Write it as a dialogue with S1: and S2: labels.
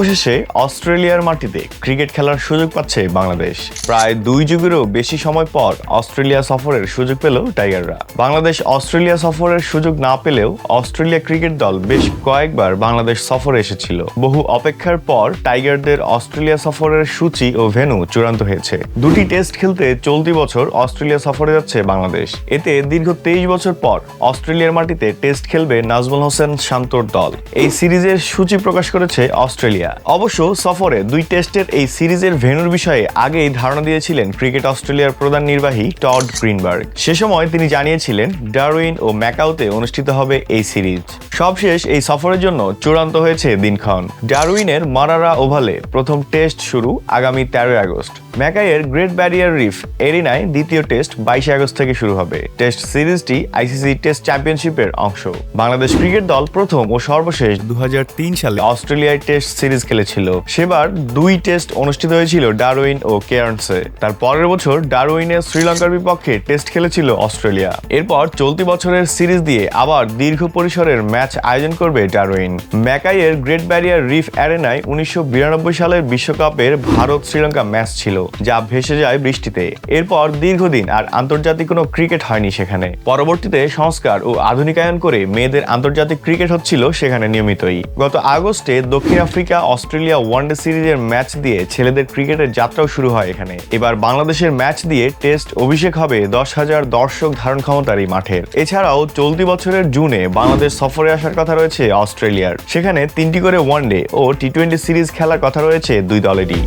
S1: অবশেষে অস্ট্রেলিয়ার মাটিতে ক্রিকেট খেলার সুযোগ পাচ্ছে বাংলাদেশ। প্রায় 2 যুগেরও বেশি সময় পর অস্ট্রেলিয়া সফরের সুযোগ পেল টাইগাররা। বাংলাদেশ অস্ট্রেলিয়া সফরের সুযোগ না পেলেও অস্ট্রেলিয়া ক্রিকেট দল বেশ কয়েকবার বাংলাদেশ সফরে এসেছিল। বহু অপেক্ষার পর টাইগারদের অস্ট্রেলিয়া সফরের সূচি ও ভেন্যু চূড়ান্ত হয়েছে। 2টি টেস্ট খেলতে চলতি বছর অস্ট্রেলিয়া সফরে যাচ্ছে বাংলাদেশ। এতে দীর্ঘ 23 বছর পর অস্ট্রেলিয়ার মাটিতে টেস্ট খেলবে নাজমুল হোসেন শান্তর দল। এই সিরিজের সূচি প্রকাশ করেছে অস্ট্রেলিয়া। অবশ্য সফরে 2 টেস্টের এই সিরিজের ভেন্যুর বিষয়ে আগেই ধারণা দিয়েছিলেন ক্রিকেট অস্ট্রেলিয়ার প্রধান নির্বাহী টড গ্রিনবার্গ। সে সময় তিনি জানিয়েছিলেন ডারউইন ও ম্যাকাওতে অনুষ্ঠিত হবে এই সিরিজ। সবশেষ এই সফরের জন্য চূড়ান্ত হয়েছে দিনক্ষণ। ডারউইনের মারারা ওভালে প্রথম টেস্ট শুরু আগামী 13 আগস্ট। ম্যাকাইয়ের গ্রেট ব্যারিয়ার রিফ এরিনায় দ্বিতীয় টেস্ট 22 আগস্ট থেকে শুরু হবে। টেস্ট সিরিজটি আইসিসি টেস্ট চ্যাম্পিয়নশিপের অংশ। বাংলাদেশ ক্রিকেট দল প্রথম ও সর্বশেষ 2003 সালে অস্ট্রেলিয়ায় টেস্ট সিরিজ খেলেছিল। সেবার 2 টেস্ট অনুষ্ঠিত হয়েছিল ডারউইন ও কেয়ার্নসে। তার পরের বছর ডারউইনে শ্রীলঙ্কার বিপক্ষে টেস্ট খেলেছিল অস্ট্রেলিয়া। এরপর চলতি বছরের সিরিজ দিয়ে আবার দীর্ঘ পরিসরের ম্যাচ আয়োজন করবে ডারউইন। ম্যাকাইয়ের গ্রেট ব্যারিয়ার রিফ অ্যারেনায় 1992 সালের বিশ্বকাপের ভারত শ্রীলঙ্কা ম্যাচ ছিল, যা ভেসে যায় বৃষ্টিতে। এরপর দীর্ঘদিন আর আন্তর্জাতিক কোনো ক্রিকেট হয়নি সেখানে। পরবর্তীতে সংস্কার ও আধুনিকায়ন করে মেয়েদের আন্তর্জাতিক ক্রিকেট হচ্ছিল সেখানে নিয়মিতই। গত আগস্টে দক্ষিণ আফ্রিকা অস্ট্রেলিয়া ওয়ানডে সিরিজের ম্যাচ দিয়ে ছেলেদের ক্রিকেটের যাত্রাও শুরু হয় এখানে। এবার বাংলাদেশের ম্যাচ দিয়ে টেস্ট অভিষেক হবে 10,000 দর্শক ধারণ ক্ষমতার এই মাঠের। এছাড়াও চলতি বছরের জুনে বাংলাদেশ সফরে আসার কথা রয়েছে অস্ট্রেলিয়ার। সেখানে 3টি করে ওয়ানডে ও টি-20 সিরিজ খেলার কথা রয়েছে 2 দলেরই।